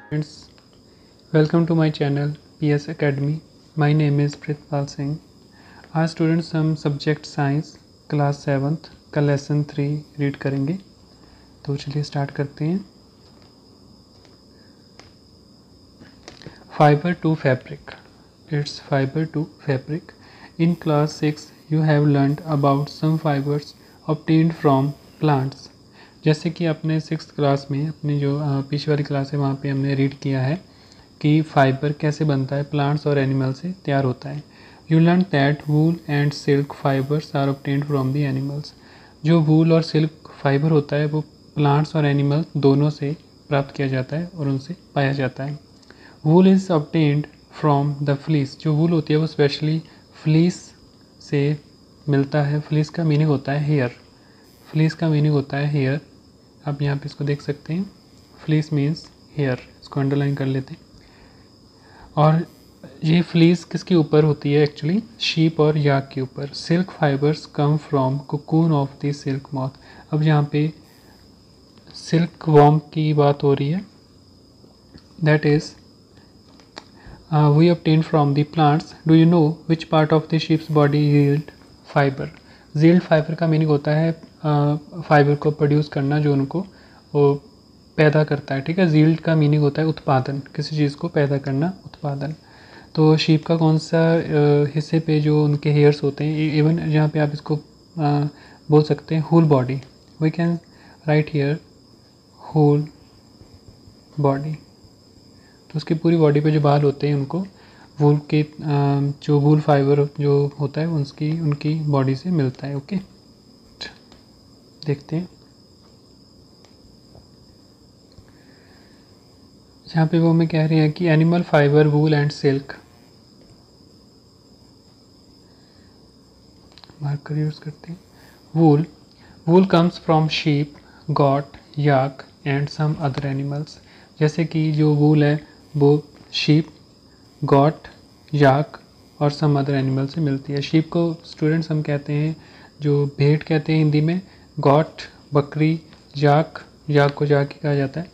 Friends, welcome to my channel PS Academy. My name is Pritpal Singh. आज students हम subject science class 7th का lesson 3 read करेंगे। तो चलिए start करते हैं। Fibre to fabric, it's fibre to fabric. In class 6 you have learned about some fibres obtained from plants. जैसे कि आपने 6th क्लास में अपनी जो पीछे वाली क्लास है वहाँ पे हमने रीड किया है कि फाइबर कैसे बनता है, प्लांट्स और एनिमल से तैयार होता है। You learn that wool and silk fibres are obtained from the animals. जो वूल और सिल्क फाइबर होता है वो प्लांट्स और एनिमल दोनों से प्राप्त किया जाता है और उनसे पाया जाता है। Wool is obtained from the fleece. जो वूल होती है वो स्पेशली फ्लीस से मिलता है। फ्लीस का मीनिंग होता है हेयर। फ्लीस का मीनिंग होता है हेयर। आप यहाँ पे इसको देख सकते हैं, फ्लीस मीन्स हेयर। इसको अंडरलाइन कर लेते हैं। और ये फ्लीस किसके ऊपर होती है एक्चुअली? शीप और याक के ऊपर। Silk fibres come from cocoon of the silk moth. अब यहाँ पे सिल्क वॉर्म की बात हो रही है। That is we obtain from the plants. Do you know which part of the sheep's body yield fibre? Yield fibre का meaning होता है फाइबर को प्रोड्यूस करना, जो उनको वो पैदा करता है। ठीक है, यील्ड का मीनिंग होता है उत्पादन, किसी चीज़ को पैदा करना, उत्पादन। तो शीप का कौन सा हिस्से पे जो उनके हेयर्स होते हैं, इवन जहाँ पे आप इसको बोल सकते हैं whole body. We can write here whole body. तो उसकी पूरी बॉडी पे जो बाल होते हैं उनको वूल के जो वूल फाइबर जो होता है उनकी बॉडी से मिलता है। ओके, देखते हैं। यहाँ पे वो हमें कह रहे हैं कि animal fibre wool and silk. Marker use करते हैं। Wool comes from sheep, goat, yak and some other animals. जैसे कि जो वूल है वो शीप, गॉट, याक और सम अदर एनिमल से मिलती है। शीप को स्टूडेंट्स हम कहते हैं जो भेड़ कहते हैं हिंदी में, गॉट बकरी, याक को जाक कहा जाता है।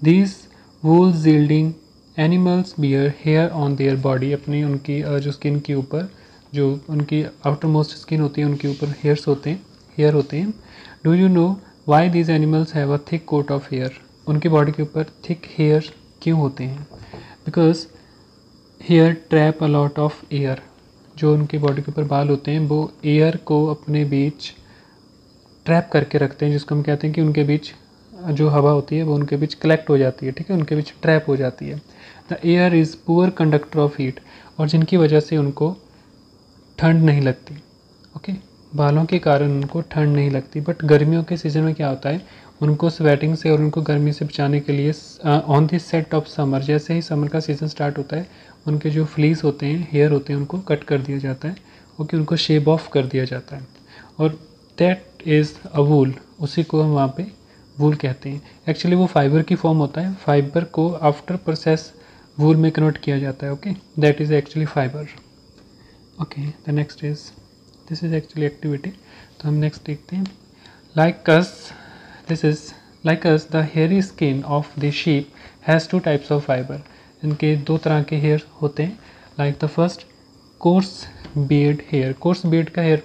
These wools yielding animals bear hair on their body. अपनी उनकी जो स्किन के ऊपर, जो उनकी आउटर मोस्ट स्किन होती है उनके ऊपर हेयर होते हैं। Do you know why these animals have a thick coat of hair? उनकी बॉडी के ऊपर थिक हेयर क्यों होते हैं? Because hair trap a lot of air. जो उनकी बॉडी के ऊपर बाल होते हैं वो एयर को अपने बीच ट्रैप करके रखते हैं, जिसको हम कहते हैं कि उनके बीच जो हवा होती है वो उनके बीच कलेक्ट हो जाती है। ठीक है, उनके बीच ट्रैप हो जाती है। The air is poor conductor of heat. और जिनकी वजह से उनको ठंड नहीं लगती। ओके, बालों के कारण उनको ठंड नहीं लगती। बट गर्मियों के सीज़न में क्या होता है, उनको स्वेटिंग से और उनको गर्मी से बचाने के लिए on the set of summer, जैसे ही समर का सीज़न स्टार्ट होता है उनके जो फ्लीस होते हैं, हेयर होते हैं, उनको कट कर दिया जाता है। ओके, उनको शेप ऑफ कर दिया जाता है। और दैट इज़ अ वूल। उसी को हम वहाँ पे वूल कहते हैं। एक्चुअली वो फाइबर की फॉर्म होता है। फाइबर को आफ्टर प्रोसेस वूल में कन्वर्ट किया जाता है। Okay, that is actually fibre. Okay, the next is, this is actually activity. तो हम नेक्स्ट देखते हैं। Like us, this is like us the hairy skin of the sheep has 2 types of fibre. इनके 2 तरह के हेयर होते हैं। Like the first coarse beard hair. Coarse beard का हेयर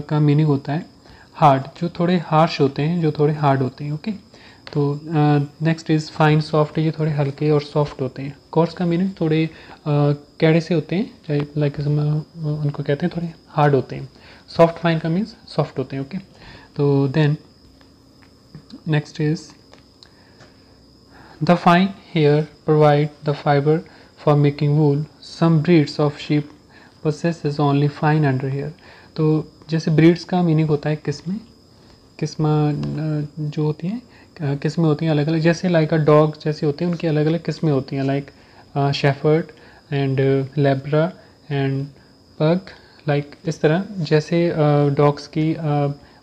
का मीनिंग होता है हार्ड, जो थोड़े हार्श होते हैं, जो थोड़े हार्ड होते हैं। ओके, तो नेक्स्ट इज़ फाइन सॉफ्ट। ये थोड़े हल्के और सॉफ्ट होते हैं। कोर्स का मीनिंग थोड़े कैड़े से होते हैं, चाहे लाइक उनको कहते हैं थोड़े हार्ड होते हैं। सॉफ्ट फाइन का मीन्स सॉफ्ट होते हैं। ओके, तो then next is the fine hair provide the fibre for making wool. Some breeds of sheep possesses only fine under hair। तो जैसे ब्रीड्स का मीनिंग होता है किस्मा जो होती हैं, किस्में होती हैं अलग अलग। जैसे लाइक अ डॉग जैसे होते हैं, उनकी अलग अलग किस्में होती हैं, like shepherd and Lebra and पग। लाइक इस तरह जैसे डॉग्स की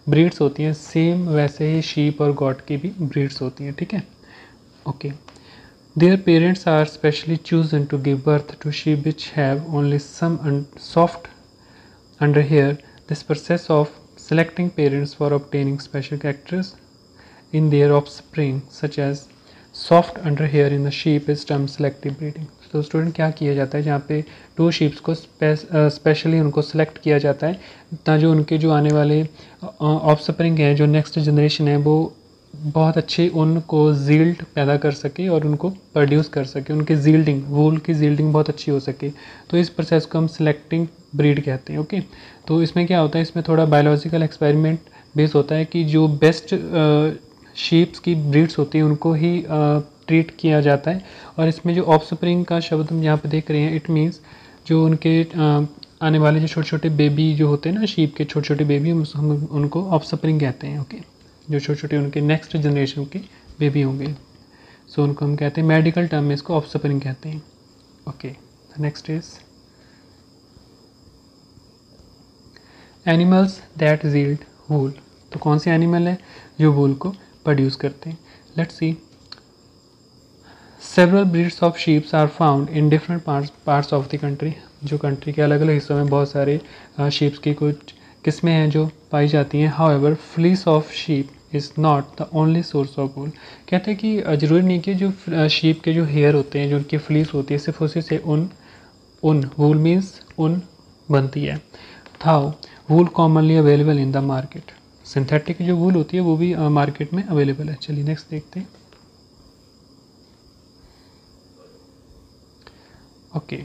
ब्रीड्स होती हैं, सेम वैसे ही शीप और गॉट की भी ब्रीड्स होती हैं। ठीक है, okay. Their parents are specially chosen to give birth to sheep which have only some soft under hair. This process of selecting parents for obtaining special characters in their offspring such as soft underhair in the sheep is termed selective breeding. तो student क्या किया जाता है जहाँ पे 2 sheeps को specially उनको select किया जाता है ताकि उनके जो आने वाले ऑफस्प्रिंग हैं, जो नेक्स्ट जनरेशन है, वो बहुत अच्छे ऊन को जील्ड पैदा कर सके और उनको प्रोड्यूस कर सके, उनकी जील्डिंग, वूल की जील्डिंग बहुत अच्छी हो सके। तो इस प्रोसेस को हम सिलेक्टिंग ब्रीड कहते हैं। ओके, तो इसमें क्या होता है, इसमें थोड़ा बायोलॉजिकल एक्सपेरिमेंट बेस होता है कि जो बेस्ट शीप्स की ब्रीड्स होती हैं उनको ही ट्रीट किया जाता है। और इसमें जो ऑफस्प्रिंग का शब्द हम यहाँ पे देख रहे हैं, इट मीन्स जो उनके आने वाले जो छोटे छोटे बेबी जो होते हैं ना, शीप के छोटे छोटे बेबी, हम उनको ऑफस्प्रिंग कहते हैं। ओके, जो छोटे छोटे उनके नेक्स्ट जनरेशन के बेबी होंगे, सो उनको हम कहते हैं, मेडिकल टर्म में इसको ऑफस्प्रिंग कहते हैं। Okay, next is animals that yield wool. तो कौन से एनिमल है जो वूल को प्रोड्यूस करते हैं? Let's see. Several breeds of sheeps are found in different parts of the country. जो कंट्री के अलग अलग हिस्सों में बहुत सारे शीप्स की कुछ किस्में हैं जो पाई जाती हैं। However fleece of sheep is not the only source of wool. कहते हैं कि ज़रूरी नहीं कि जो शीप के जो हेयर होते हैं, जो उनकी फ्लीस होती है, सिर्फ उसी से ऊन वूल मीन्स ऊन बनती है। Though wool commonly available in the market. Synthetic जो वूल होती है वो भी मार्केट में अवेलेबल है। चलिए नेक्स्ट देखते हैं। Okay,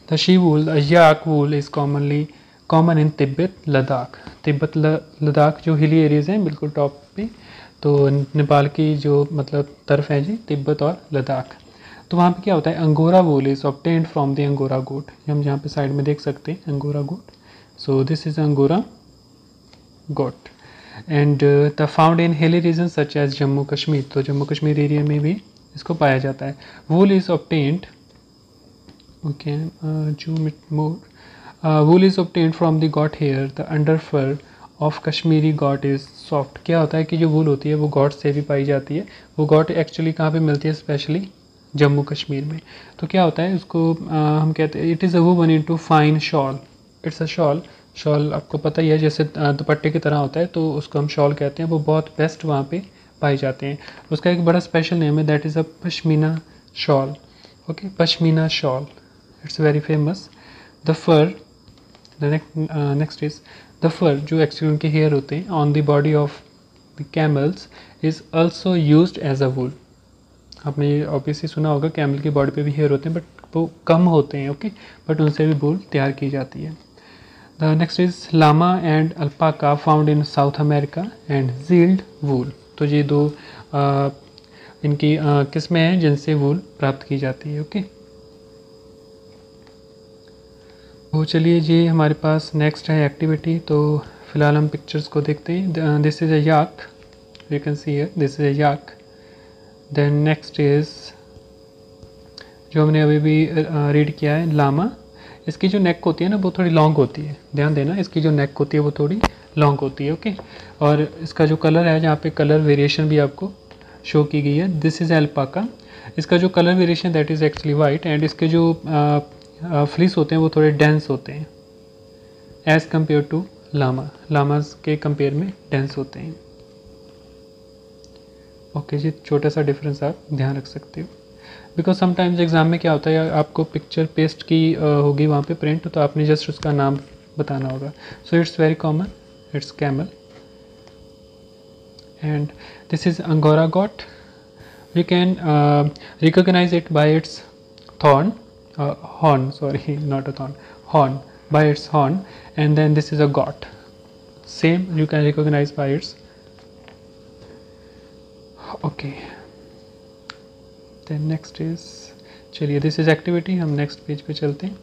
the she wool, the yak wool is common in Tibet, Ladakh. Tibet Ladakh जो हिली एरियाज हैं बिल्कुल टॉप पे, तो नेपाल की जो मतलब तरफ है जी, तिब्बत और लद्दाख। तो वहाँ पे क्या होता है, angora wool is obtained from the angora goat. हम जहाँ पे साइड में देख सकते हैं angora goat. So this is angora goat and the found in hilly region such as Jammu Kashmir. तो जम्मू कश्मीर एरिया में भी इसको पाया जाता है। वूल is obtained, okay, zoom it more. Wool is obtained from the goat hair. The underfur of Kashmiri goat is soft. क्या होता है कि जो वूल होती है वो गॉट से भी पाई जाती है। वो गॉट एक्चुअली कहाँ पे मिलती है? स्पेशली जम्मू कश्मीर में। तो क्या होता है उसको हम कहते हैं, it is a woven into fine shawl. It's a shawl. Shawl आपको पता ही है, जैसे दुपट्टे की तरह होता है, तो उसको हम शॉल कहते हैं। वो बहुत बेस्ट वहाँ पे पाए जाते हैं। उसका एक बड़ा स्पेशल नेम है, that is a pashmina shawl. Okay, pashmina shawl, it's very famous. The fur, the next is the fur, जो एक्चुअली उनके हेयर होते हैं on the body of the camels is also used as a wool. आपने obviously सुना होगा camel की body पे भी हेयर होते हैं, बट वो कम होते हैं। ओके, बट उनसे भी वूल तैयार की जाती है। The next is llama and alpaca found in South America and yield wool. तो ये दो इनकी किस्में हैं जिनसे वूल प्राप्त की जाती है। ओके, तो चलिए जी, हमारे पास नेक्स्ट है एक्टिविटी। तो फिलहाल हम पिक्चर्स को देखते हैं। This is a yak, you can see here, this is a yak. Then next is जो हमने अभी भी रीड किया है, लामा। इसकी जो नेक होती है ना वो थोड़ी लॉन्ग होती है, ध्यान देना, इसकी जो नेक होती है वो थोड़ी लॉन्ग होती है। ओके, और इसका जो कलर है, जहाँ पे कलर वेरिएशन भी आपको शो की गई है, दिस इज़ एल्पाका। इसका जो colour variation that is actually white, and इसके जो फ्लीस होते हैं वो थोड़े डेंस होते हैं एज़ कम्पेयर टू लामा। लामाज के कंपेयर में डेंस होते हैं। ओके जी, छोटा सा डिफरेंस आप ध्यान रख सकते हो, बिकॉज समटाइम्स एग्जाम में क्या होता है, आपको पिक्चर पेस्ट की होगी वहाँ पे प्रिंट, तो आपने जस्ट उसका नाम बताना होगा। So it's very common, it's camel and this is angora goat. You can recognise it by its thorn, horn, sorry, not a thorn, horn, by its horn. And then this is a got, same you can recognize by its, okay. Then next is, चलिए this is activity, हम next page पे चलते हैं।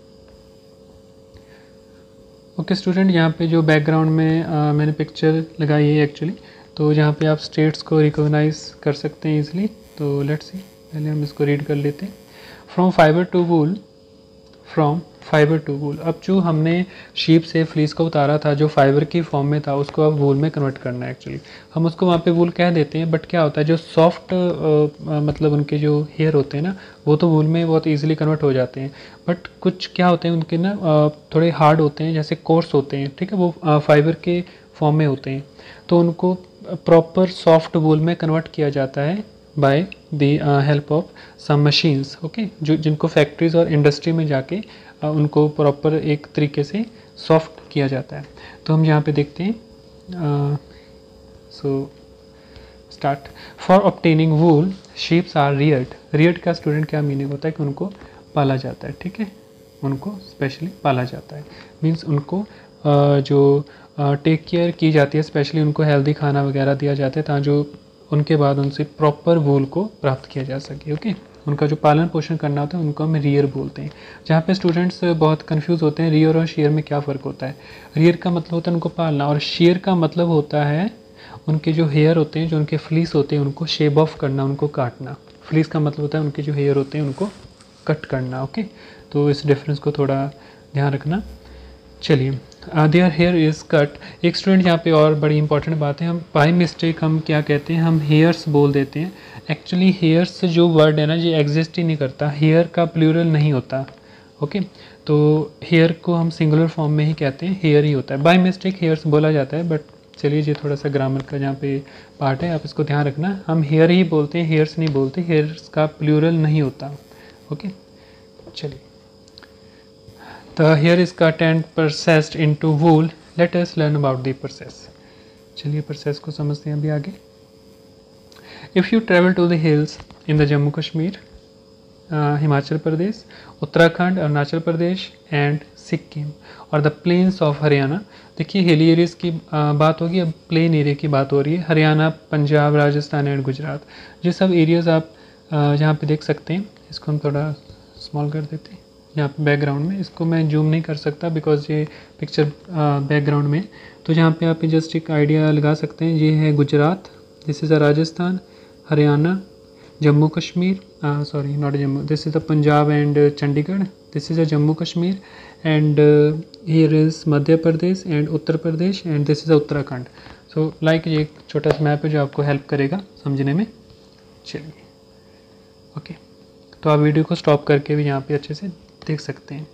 Okay student, यहाँ पे जो background में मैंने पिक्चर लगाई है एक्चुअली, तो जहाँ पे आप स्टेट्स को रिकॉग्नाइज कर सकते हैं इजीली। तो लेट्स सी, पहले हम इसको रीड कर लेते हैं। From fibre to wool, from fibre to wool. अब जो हमने शीप से फ्लीस को उतारा था जो फाइबर की फॉर्म में था, उसको अब वूल में कन्वर्ट करना है। एक्चुअली हम उसको वहाँ पे वूल कह देते हैं, बट क्या होता है जो सॉफ्ट मतलब उनके जो हेयर होते हैं ना, वो तो वूल में बहुत ईजिली कन्वर्ट हो जाते हैं। बट कुछ क्या होते हैं उनके ना थोड़े हार्ड होते हैं, जैसे कोर्स होते हैं, ठीक है, वो फाइबर के फॉर्म में होते हैं, तो उनको प्रॉपर सॉफ्ट वूल में कन्वर्ट किया जाता है by the help of some machines. Okay, जो जिनको फैक्ट्रीज और इंडस्ट्री में जाके उनको प्रॉपर एक तरीके से सॉफ्ट किया जाता है। तो हम यहाँ पे देखते हैं, so start. For obtaining wool sheeps are reared. Reared का स्टूडेंट क्या मीनिंग होता है कि उनको पाला जाता है, ठीक है, उनको स्पेशली पाला जाता है, मीन्स उनको जो टेक केयर की जाती है, स्पेशली उनको हेल्दी खाना वगैरह दिया जाता है ताकि जो उनके बाद उनसे प्रॉपर वूल को प्राप्त किया जा सके। ओके, उनका जो पालन पोषण करना होता है उनको हम रियर बोलते हैं। जहाँ पे स्टूडेंट्स बहुत कंफ्यूज होते हैं रियर और शेयर में क्या फ़र्क होता है। रियर का मतलब होता है उनको पालना, और शेयर का मतलब होता है उनके जो हेयर होते हैं, जो उनके फ्लीस होते हैं, उनको शेव ऑफ करना, उनको काटना। फ्लीस का मतलब होता है उनके जो हेयर होते हैं उनको कट करना। ओके, तो इस डिफरेंस को थोड़ा ध्यान रखना। चलिए, देयर हेयर इज़ कट। एक स्टूडेंट यहाँ पे और बड़ी इंपॉर्टेंट बात है, हम बाई मिस्टेक हम क्या कहते हैं, हम हेयर्स बोल देते हैं। एक्चुअली हेयर्स जो वर्ड है ना, ये एग्जिस्ट ही नहीं करता, हेयर का प्लूरल नहीं होता। ओके, तो हेयर को हम सिंगुलर फॉर्म में ही कहते हैं, हेयर ही होता है। बाई मिस्टेक हेयर्स बोला जाता है, बट चलिए ये थोड़ा सा ग्रामर का जहाँ पे पार्ट है, आप इसको ध्यान रखना। हम हेयर ही बोलते हैं, हेयर्स नहीं बोलते, हेयर्स का प्लूरल नहीं होता। ओके, चलिए, the hair is cut and processed into wool. Let us learn about the process. चलिए प्रोसेस को समझते हैं अभी आगे। If you travel to the hills in the Jammu Kashmir, Himachal Pradesh, Uttarakhand, Arunachal Pradesh and Sikkim, और द प्लेन्स ऑफ हरियाणा। देखिए हिली एरियाज की बात होगी, अब प्लेन एरिया की बात हो रही है। हरियाणा, पंजाब, राजस्थान एंड गुजरात, ये सब एरियाज़ आप यहाँ पे देख सकते हैं। इसको हम थोड़ा स्मॉल कर देते हैं यहाँ पे बैकग्राउंड में, इसको मैं जूम नहीं कर सकता बिकॉज ये पिक्चर बैकग्राउंड में। तो यहाँ पे आप जस्ट एक आइडिया लगा सकते हैं, ये है Gujarat, this is a Rajasthan, Haryana, Jammu Kashmir, sorry not Jammu, this is the Punjab and Chandigarh, this is a Jammu Kashmir and here is Madhya Pradesh and Uttar Pradesh and this is a Uttarakhand. So like ये एक छोटा सा मैप है जो आपको हेल्प करेगा समझने में। चलिए, ओके, तो आप वीडियो को स्टॉप करके भी यहाँ पे अच्छे से देख सकते हैं।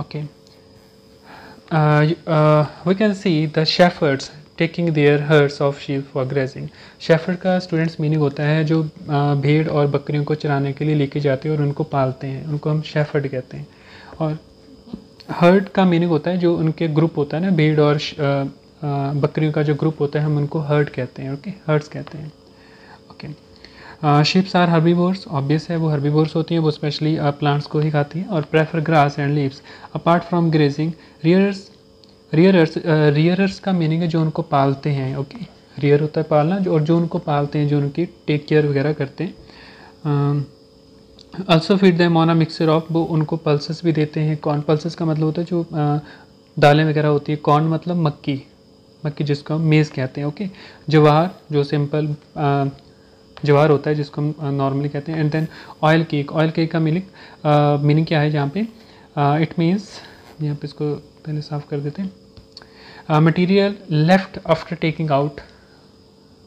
Okay, we can see the shepherds taking their herds of sheep for grazing. Shepherd का स्टूडेंट्स मीनिंग होता है जो भेड़ और बकरियों को चराने के लिए लेके जाते हैं और उनको पालते हैं, उनको हम शेफर्ड कहते हैं। और हर्ड का मीनिंग होता है जो उनके ग्रुप होता है ना, भेड़ और बकरियों का जो ग्रुप होता है हम उनको हर्ड कहते हैं। ओके, हर्ड्स कहते हैं। Okay, sheeps are herbivores, obvious है वो हर्बीवोर्स होती हैं, वो स्पेशली प्लांट्स को ही खाती हैं और prefer grass and leaves apart from grazing. Rearers का मीनिंग है जो उनको पालते हैं। ओके, रियर होता है पालना, और जो उनको पालते हैं, जो उनकी टेक केयर वगैरह करते हैं। Also feed them on a mixture of, वो उनको पल्सेस भी देते हैं। कॉर्न, पल्सेस का मतलब होता है जो दालें वगैरह होती है। कॉर्न मतलब मक्की, मक्की जिसको हम मेज़ कहते हैं। ओके, जवार जो सिंपल जवार होता है जिसको हम नॉर्मली कहते हैं। And then oil cake, oil cake का मीनिंग क्या है यहाँ पे, इट मीन्स, यहाँ पे इसको पहले साफ कर देते हैं, material left after taking out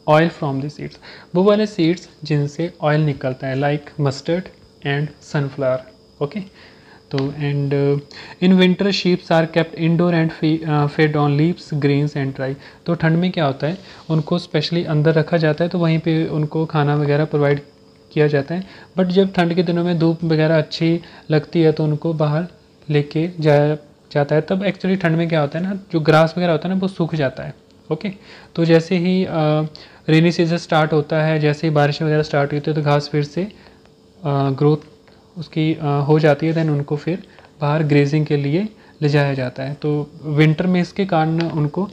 oil from the seeds, वो वाले सीड्स जिनसे ऑयल निकलता है, like mustard and sunflower. Okay, तो and in winter sheeps are kept indoor and fed on leaves, grains and dry. तो ठंड में क्या होता है, उनको स्पेशली अंदर रखा जाता है, तो वहीं पे उनको खाना वगैरह प्रोवाइड किया जाता है। बट जब ठंड के दिनों में धूप वगैरह अच्छी लगती है तो उनको बाहर लेके जाया जाता है। तब एक्चुअली ठंड में क्या होता है ना, जो ग्रास वगैरह होता है ना वो सूख जाता है। ओके, तो जैसे ही रेनी सीजन स्टार्ट होता है, जैसे ही बारिश वगैरह स्टार्ट होती है तो घास फिर से ग्रोथ उसकी हो जाती है, देन उनको फिर बाहर ग्रेजिंग के लिए ले जाया जाता है। तो विंटर में इसके कारण उनको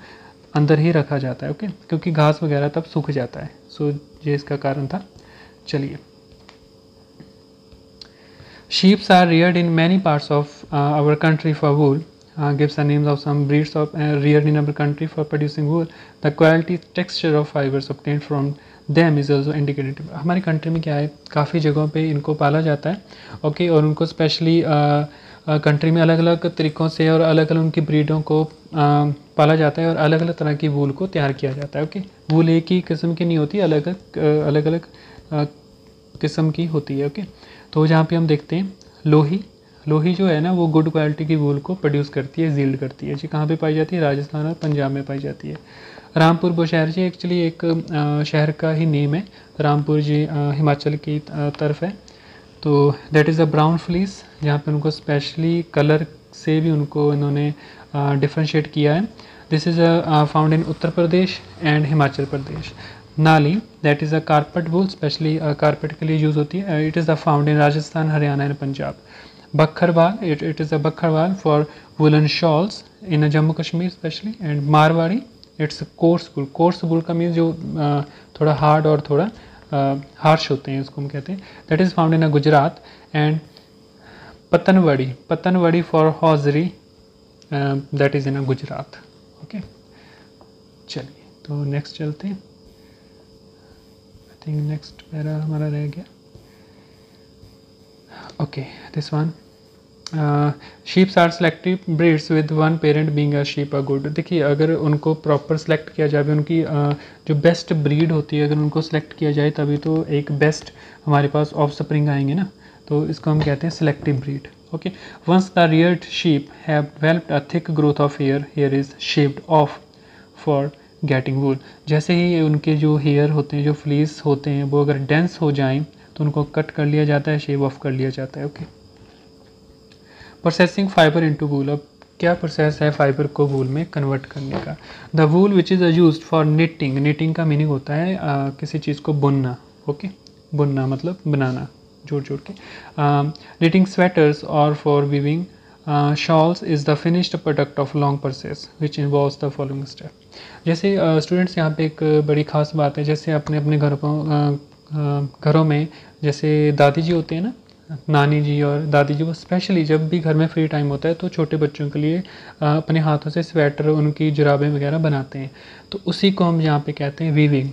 अंदर ही रखा जाता है। ओके, क्योंकि घास वगैरह तब सूख जाता है। सो ये इसका कारण था। चलिए, sheeps are reared in many parts of our country for wool, gives the names of some breeds of reared in our country for producing wool. The quality texture of fibers obtained from them is also indicative. हमारी country में क्या है, काफ़ी जगहों पे इनको पाला जाता है, ओके, और उनको स्पेशली कंट्री में अलग अलग तरीक़ों से और अलग अलग उनकी ब्रीडों को पाला जाता है और अलग अलग तरह की वूल को तैयार किया जाता है, ओके। वूल एक ही किस्म की नहीं होती, अलग अलग किस्म की होती है, ओके। तो जहाँ पे हम देखते हैं लोही जो है ना, वो गुड क्वालिटी की वूल को प्रोड्यूस करती है, जील्ड करती है जी। कहाँ पे पाई जाती है? राजस्थान और पंजाब में पाई जाती है। रामपुर बुशहर जी एक्चुअली एक शहर का ही नेम है। रामपुर जी हिमाचल की तरफ है। तो that is a brown fleece, जहाँ पे उनको स्पेशली कलर से भी उनको इन्होंने डिफ्रेंशिएट किया है। This is found in Uttar Pradesh and Himachal Pradesh. Nali that is a carpet wool, specially carpet के लिए यूज़ होती है। It is the found in Rajasthan, Haryana and Punjab. Bakharwal, it is a Bakharwal for woolen shawls in Jammu Kashmir specially. And Marwari, it's coarse wool. Coarse wool का means जो थोड़ा hard और थोड़ा harsh होते हैं, उसको हम कहते हैं। That is found in a Gujarat. And Patanwadi for hosiery, that is in a Gujarat, okay. चलिए तो नेक्स्ट चलते हैं। आई थिंक नेक्स्ट पैरा हमारा रह गया, okay, this one. Sheeps are selective breeds with one parent being a sheep a goat. देखिए, अगर उनको प्रॉपर सेलेक्ट किया जाए, उनकी जो बेस्ट ब्रीड होती है, अगर उनको सेलेक्ट किया जाए तभी तो एक बेस्ट हमारे पास ऑफ स्प्रिंग आएंगे ना। तो इसको हम कहते हैं selective breed, okay. Once the reared sheep have developed a thick growth of hair is shaped off for getting wool. जैसे ही उनके जो हेयर होते हैं, जो फ्लीस होते हैं, वो अगर डेंस हो जाएं तो उनको कट कर लिया जाता है, शेव ऑफ कर लिया जाता है, ओके। प्रोसेसिंग फाइबर इनटू वूल। अब क्या प्रोसेस है फाइबर को वूल में कन्वर्ट करने का? The wool which is used for knitting. Knitting का मीनिंग होता है किसी चीज़ को बुनना, ओके। बुनना मतलब बनाना, जोड़ जोड़ के। निटिंग स्वेटर्स और for weaving shawls is the finished product of long process which involves the following step. जैसे स्टूडेंट्स यहाँ पे एक बड़ी खास बात है, जैसे अपने अपने घरों में जैसे दादी जी होते हैं ना, नानी जी और दादी जी, वो स्पेशली जब भी घर में फ्री टाइम होता है तो छोटे बच्चों के लिए अपने हाथों से स्वेटर, उनकी जुराबें वगैरह बनाते हैं। तो उसी को हम यहाँ पे कहते हैं वीविंग,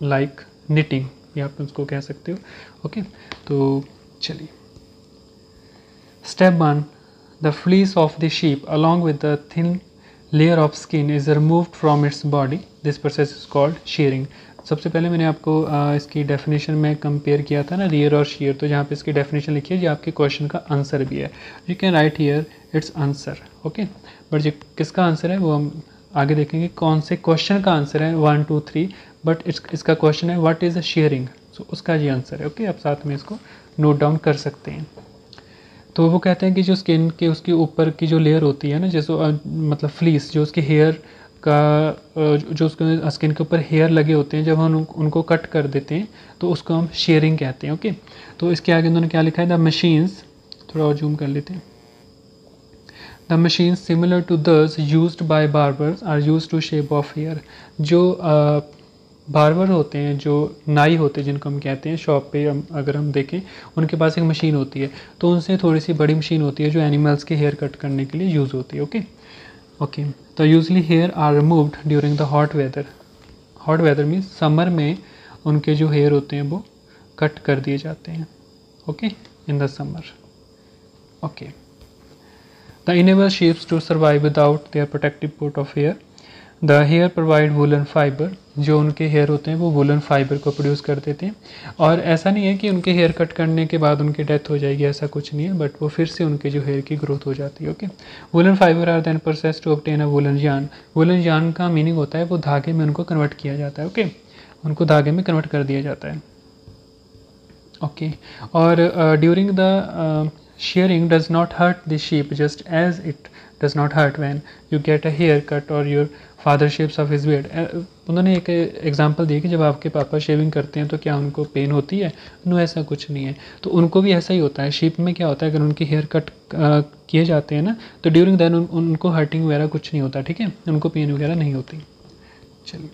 लाइक निटिंग, या आप उसको कह सकते हो, ओके। तो चलिए, step 1, the fleece of the sheep along with the thin layer of skin is removed from its body. This process is called sharing. सबसे पहले मैंने आपको इसकी डेफिनेशन में कंपेयर किया था ना, रियर और शेयर। तो जहाँ पे इसकी डेफिनेशन लिखी है, जो आपके क्वेश्चन का आंसर भी है। You can write here it's answer, okay. But जो किसका आंसर है वो हम आगे देखेंगे, कौन से क्वेश्चन का आंसर है 1 2 3। बट इसका क्वेश्चन है व्हाट इज़ अ शेयरिंग, सो उसका ये आंसर है, ओके। आप साथ में इसको नोट डाउन कर सकते हैं। तो वो कहते हैं कि जो स्किन के उसके ऊपर की जो लेयर होती है ना, जैसे मतलब फ्लीस, जो उसकी हेयर का जो उसके स्किन के ऊपर हेयर लगे होते हैं, जब हम उनको कट कर देते हैं तो उसको हम शेयरिंग कहते हैं, ओके। तो इसके आगे उन्होंने क्या लिखा है, द मशीन्स, थोड़ा और जूम कर लेते हैं। The machines similar to those used by barbers are used to shape of hair. जो बार्बर होते हैं, जो नाई होते हैं जिनको हम कहते हैं, शॉप पे अगर हम देखें, उनके पास एक मशीन होती है, तो उनसे थोड़ी सी बड़ी मशीन होती है जो एनिमल्स के हेयर कट करने के लिए यूज़ होती है, ओके। ओके, तो usually hair are removed during the hot weather. Hot weather means summer में उनके जो हेयर होते हैं वो कट कर दिए जाते हैं, okay, in the summer, okay. The enable sheep to survive without their protective coat of hair. The hair provide woollen fibre. जो उनके हेयर होते हैं वो वुलन फाइबर को प्रोड्यूस कर देते हैं। और ऐसा नहीं है कि उनके हेयर कट करने के बाद उनकी डेथ हो जाएगी, ऐसा कुछ नहीं है, बट वो फिर से उनके जो हेयर की ग्रोथ हो जाती है, okay. Woollen fibre are then process to obtain a woollen yarn. Woollen yarn का मीनिंग होता है वो धागे में उनको कन्वर्ट किया जाता है, ओके। उनको धागे में कन्वर्ट कर दिया जाता है, ओके। और during the shearing does not hurt the sheep just as it does not hurt when you get a haircut or your father shaves off his beard. उन्होंने एक एग्जांपल दिया कि जब आपके पापा शेविंग करते हैं तो क्या उनको पेन होती है? नो, ऐसा कुछ नहीं है। तो उनको भी ऐसा ही होता है। शीप में क्या होता है, अगर उनकी हेयर कट किए जाते हैं ना, तो ड्यूरिंग दैन उनको हर्टिंग वगैरह कुछ नहीं होता, ठीक है, उनको पेन वगैरह नहीं होती। चलिए,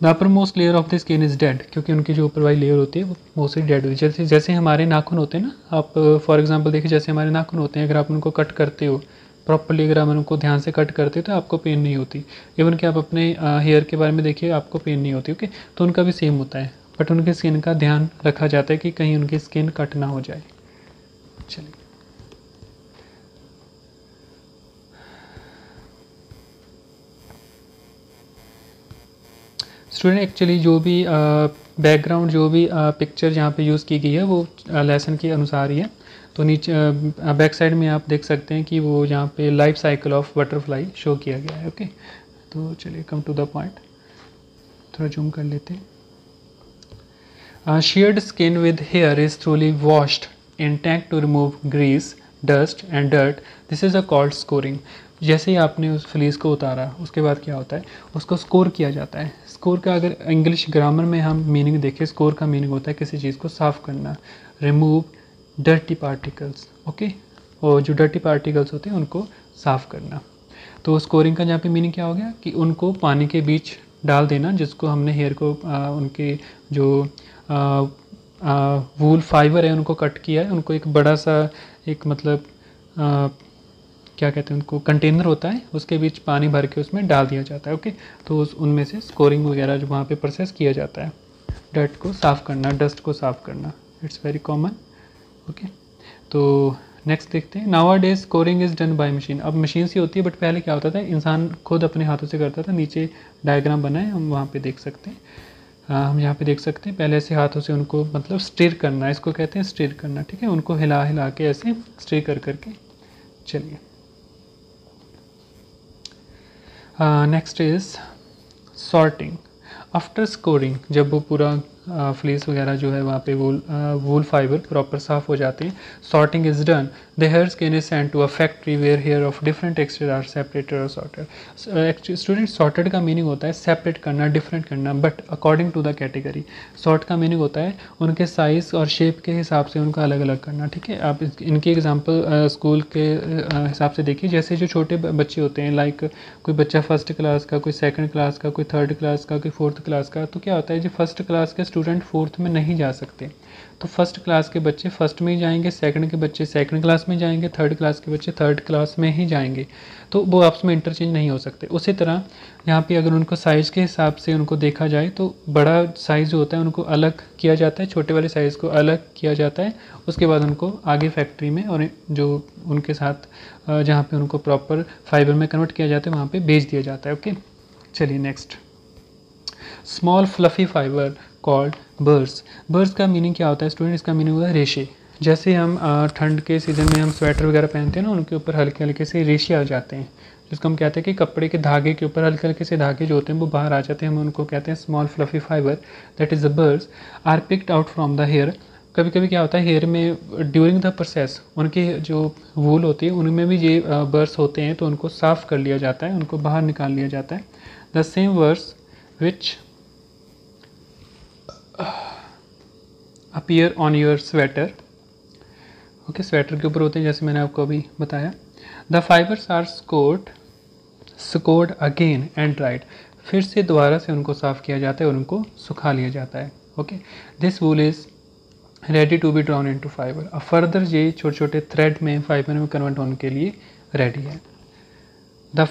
the upper most layer of the skin is dead, क्योंकि उनकी जो ऊपर वाली लेयर होती है वो मोस्टली डेड होती है। जैसे हमारे नाखून होते हैं ना, आप फॉर एग्जांपल देखिए, जैसे हमारे नाखून होते हैं, अगर आप उनको कट करते हो प्रॉपरली अगर आप उनको ध्यान से कट करते तो आपको पेन नहीं होती। इवन कि आप अपने हेयर के बारे में देखिए, आपको पेन नहीं होती। ओके, तो उनका भी सेम होता है, बट उनके स्किन का ध्यान रखा जाता है कि कहीं उनकी स्किन कट ना हो जाए। चलिए, स्टूडेंट एक्चुअली जो भी बैकग्राउंड जो भी पिक्चर यहाँ पे यूज़ की गई है वो लेसन के अनुसार ही है। तो नीचे बैक साइड में आप देख सकते हैं कि वो यहाँ पे life cycle of butterfly show किया गया है। ओके, तो चलिए कम टू द पॉइंट, थोड़ा जूम कर लेते हैं। Sheared skin with hair is thoroughly washed intact to remove grease, dust and dirt. This is a called scoring. जैसे ही आपने उस फ्लीस को उतारा उसके बाद क्या होता है, उसको स्कोर किया जाता है। स्कोर का अगर इंग्लिश ग्रामर में हम मीनिंग देखें, स्कोर का मीनिंग होता है किसी चीज़ को साफ़ करना, रिमूव डर्टी पार्टिकल्स। ओके, और जो डर्टी पार्टिकल्स होते हैं उनको साफ़ करना। तो स्कोरिंग का यहाँ पे मीनिंग क्या हो गया कि उनको पानी के बीच डाल देना, जिसको हमने हेयर को उनके जो वूल फाइबर है उनको कट किया है, उनको एक बड़ा सा एक मतलब क्या कहते हैं उनको कंटेनर होता है, उसके बीच पानी भर के उसमें डाल दिया जाता है। ओके, तो उनमें से स्कोरिंग वगैरह जो वहाँ पे प्रोसेस किया जाता है, डर्ट को साफ़ करना, डस्ट को साफ़ करना, इट्स वेरी कॉमन। ओके, तो नेक्स्ट देखते हैं। Now days scoring is done by machine. अब मशीन से होती है, बट पहले क्या होता था, इंसान खुद अपने हाथों से करता था। नीचे डायग्राम बना है, हम वहाँ पे देख सकते हैं। हम यहाँ पे देख सकते हैं, पहले ऐसे हाथों से उनको मतलब स्टिर करना, इसको कहते हैं स्टिर करना। ठीक है, उनको हिला हिला के ऐसे स्टिर कर करके। चलिए, next is sorting after scoring. जब वो पूरा फ्लीस वगैरह जो है वहाँ पे वूल फाइबर प्रॉपर साफ़ हो जाते हैं, sorting is done. The hair skin is sent to a factory where hair of different texture are separated और सॉर्टेड। स्टूडेंट, सॉर्टेड का मीनिंग होता है सेपरेट करना, डिफरेंट करना, but according to the category. Sort का मीनिंग होता है उनके साइज़ और शेप के हिसाब से उनका अलग अलग करना। ठीक है, आप इनकी एग्जाम्पल स्कूल के हिसाब से देखिए। जैसे जो छोटे बच्चे होते हैं, लाइक कोई बच्चा फर्स्ट क्लास का, कोई सेकंड क्लास का, कोई थर्ड क्लास का, कोई फोर्थ क्लास का, तो क्या होता है जो फर्स्ट क्लास के स्टूडेंट फोर्थ में नहीं जा सकते, तो फर्स्ट क्लास के बच्चे फर्स्ट में ही जाएंगे, सेकंड के बच्चे सेकंड क्लास में जाएंगे, थर्ड क्लास के बच्चे थर्ड क्लास में ही जाएंगे। तो वो आपस में इंटरचेंज नहीं हो सकते। उसी तरह यहाँ पे अगर उनको साइज़ के हिसाब से उनको देखा जाए तो बड़ा साइज़ जो होता है उनको अलग किया जाता है, छोटे वाले साइज़ को अलग किया जाता है। उसके बाद उनको आगे फैक्ट्री में और जो उनके साथ जहाँ पे उनको प्रॉपर फाइबर में कन्वर्ट किया जाता है वहाँ पे भेज दिया जाता है। ओके, चलिए next. Small fluffy fibre called birds. Birds का मीनिंग क्या होता है स्टूडेंट? इसका मीनिंग होता है रेशे। जैसे हम ठंड के सीज़न में हम स्वेटर वगैरह पहनते हैं ना, उनके ऊपर हल्के हल्के से रेशे आ जाते हैं, जिसको हम कहते हैं कि कपड़े के धागे के ऊपर हल्के हल्के से धागे जो होते हैं वो बाहर आ जाते हैं, हम उनको कहते हैं small fluffy fibre, that is the burrs are picked out from the hair. कभी कभी क्या होता है हेयर में ड्यूरिंग द प्रोसेस उनकी जो वूल होती है उनमें भी ये बर्ड्स होते हैं, तो उनको साफ़ कर लिया जाता है, उनको बाहर निकाल लिया जाता है। द सेम वर्ड्स which appear on your sweater. Okay, sweater के ऊपर होते हैं जैसे मैंने आपको अभी बताया। The fibres are scoured again and dried. फिर से दोबारा से उनको साफ़ किया जाता है और उनको सुखा लिया जाता है। Okay, this wool is ready to be drawn into fibre. अब फर्दर ये छोटे छोटे थ्रेड में फाइबर में कन्वर्ट होने के लिए रेडी है। The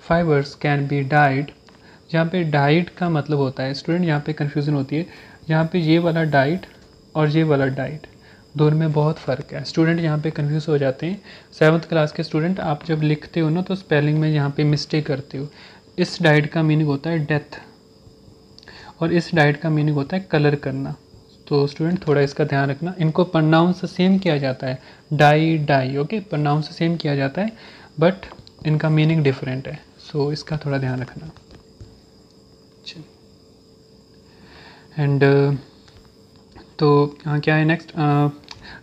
fibres can be died. जहाँ पे डाइड का मतलब होता है स्टूडेंट, यहाँ पे कन्फ्यूज़न होती है, यहाँ पे ये वाला डाइट और ये वाला डाइट दोनों में बहुत फ़र्क है। स्टूडेंट यहाँ पे कंफ्यूज हो जाते हैं। 7th क्लास के स्टूडेंट, आप जब लिखते हो ना तो स्पेलिंग में यहाँ पे मिस्टेक करते हो। इस डाइट का मीनिंग होता है डेथ और इस डाइट का मीनिंग होता है कलर करना। तो स्टूडेंट थोड़ा इसका ध्यान रखना। इनको प्रोनाउंस सेम किया जाता है, डाई। ओके, प्रोनाउंस सेम किया जाता है बट इनका मीनिंग डिफरेंट है, सो इसका थोड़ा ध्यान रखना। एंड तो क्या है next,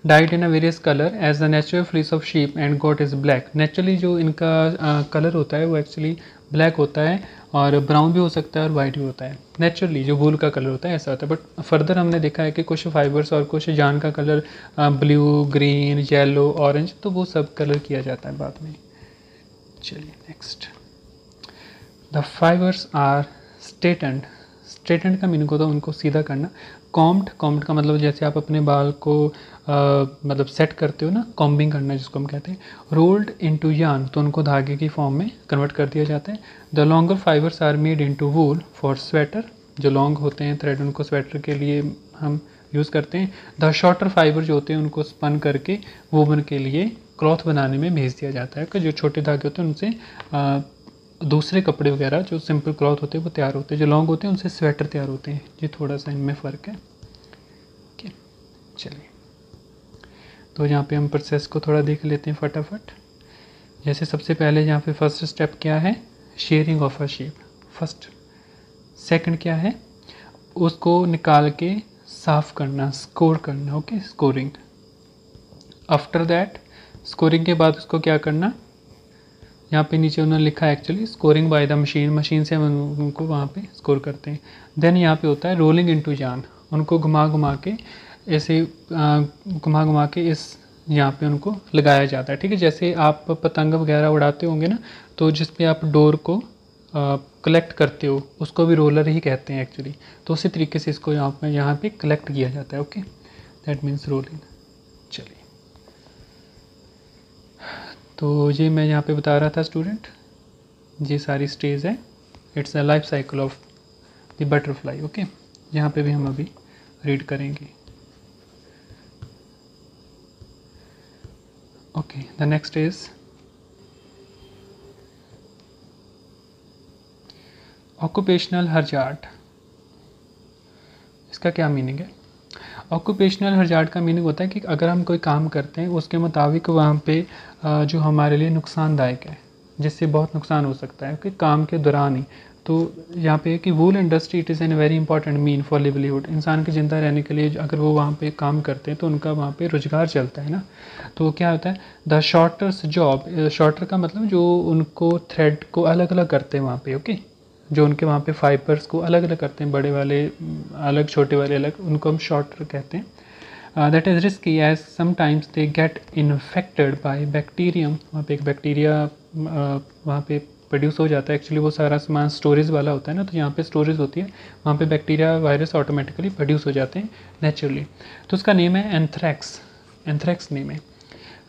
dyed in a various colour as the natural fleece of sheep and goat is black. Naturally जो इनका कलर होता है वो एक्चुअली ब्लैक होता है और ब्राउन भी हो सकता है और वाइट भी होता है। नेचुरली जो वूल का कलर होता है ऐसा होता है, बट फर्दर हमने देखा है कि कुछ फाइबर्स और कुछ जान का colour blue, green, yellow, orange, तो वो सब कलर किया जाता है बाद में। चलिए नेक्स्ट। द फाइबर्स आर स्ट्रेटन्ड स्ट्रेटेंड का मीनिंग होता है उनको सीधा करना। कॉम्ब्ड का मतलब जैसे आप अपने बाल को मतलब सेट करते हो ना, कॉम्बिंग करना जिसको हम कहते हैं। रोल्ड इनटू यार्न, तो उनको धागे की फॉर्म में कन्वर्ट कर दिया जाता है। The longer fibres are made into wool for sweater, जो लॉन्ग होते हैं थ्रेड उनको स्वेटर के लिए हम यूज़ करते हैं। द शॉर्टर फाइबर जो होते हैं उनको स्पन करके वूवन के लिए क्लॉथ बनाने में भेज दिया जाता है कि जो छोटे धागे होते हैं उनसे दूसरे कपड़े वगैरह जो सिंपल क्लॉथ होते हैं वो तैयार होते हैं, जो लॉन्ग होते हैं उनसे स्वेटर तैयार होते हैं। ये थोड़ा सा इनमें फ़र्क है। ओके, चलिए तो यहाँ पे हम प्रोसेस को थोड़ा देख लेते हैं फटाफट। जैसे सबसे पहले यहाँ पे फर्स्ट स्टेप क्या है, sharing of a sheep first. Second क्या है, उसको निकाल के साफ करना, स्कोर करना। Okay, scoring. After that scoring के बाद उसको क्या करना, यहाँ पे नीचे उन्होंने लिखा है actually scoring by the machine, machine से हम उनको वहाँ पे स्कोर करते हैं। देन यहाँ पे होता है रोलिंग इनटू यार्न, उनको घुमा घुमा के ऐसे घुमा घुमा के इस यहाँ पे उनको लगाया जाता है। ठीक है, जैसे आप पतंग वगैरह उड़ाते होंगे ना, तो जिस पे आप डोर को कलेक्ट करते हो उसको भी रोलर ही कहते हैं एक्चुअली। तो उसी तरीके से इसको यहाँ पे कलेक्ट किया जाता है। Okay, that means rolling. चलिए, तो ये मैं यहाँ पे बता रहा था स्टूडेंट, ये सारी स्टेज है। It's a life cycle of the butterfly. Okay, यहाँ पे भी हम अभी रीड करेंगे। Okay, the next is occupational hazard. इसका क्या मीनिंग है? ऑक्यूपेशनल हजार्ड का मीनिंग होता है कि अगर हम कोई काम करते हैं उसके मुताबिक वहाँ पे जो हमारे लिए नुकसानदायक है, जिससे बहुत नुकसान हो सकता है कि काम के दौरान ही। तो यहाँ पे कि wool industry it is an very important mean for livelihood, इंसान के ज़िंदा रहने के लिए अगर वो वहाँ पे काम करते हैं तो उनका वहाँ पे रोज़गार चलता है ना। तो क्या होता है, द शॉर्टर्स जॉब, शॉर्टर का मतलब जो उनको थ्रेड को अलग अलग करते हैं वहाँ पे। ओके, जो उनके वहाँ पे फाइबर्स को अलग अलग करते हैं, बड़े वाले अलग, छोटे वाले अलग, उनको हम शॉर्टर कहते हैं। That is risky as sometimes they get infected by bacterium. वहाँ पे एक बैक्टीरिया वहाँ पे प्रोड्यूस हो जाता है। एक्चुअली वो सारा सामान स्टोरेज वाला होता है ना, तो यहाँ पे स्टोरेज होती है, वहाँ पे बैक्टीरिया वायरस ऑटोमेटिकली प्रोड्यूस हो जाते हैं नेचुरली। तो उसका नेम है एंथ्रैक्स, एंथ्रैक्स नेम है।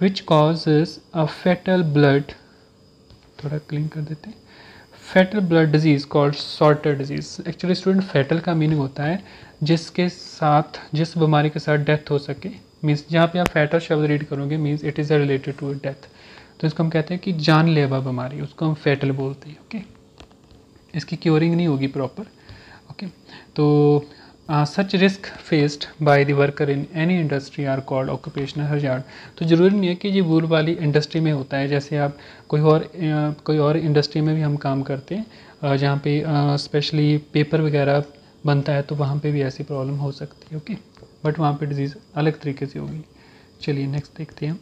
Which causes a fatal blood, थोड़ा क्लीन कर देते हैं, fatal blood disease called sorter disease. Actually student fatal का मीनिंग होता है जिसके साथ, जिस बीमारी के साथ डेथ हो सके। मीन्स जहाँ पे आप फेटल शब्द रीड करोगे means it is related to death, तो इसको हम कहते हैं कि जानलेवा बीमारी, उसको हम फेटल बोलते हैं। ओके, इसकी क्योरिंग नहीं होगी प्रॉपर। ओके, तो such risk faced by the worker in any industry are called occupational hazard. तो ज़रूरी नहीं है कि ये वूल वाली इंडस्ट्री में होता है, जैसे आप कोई और इंडस्ट्री में भी हम काम करते हैं जहाँ पे स्पेशली पेपर वगैरह बनता है, तो वहाँ पे भी ऐसी प्रॉब्लम हो सकती है। ओके, बट वहाँ पे डिजीज़ अलग तरीके से होगी। चलिए नेक्स्ट देखते हैं हम।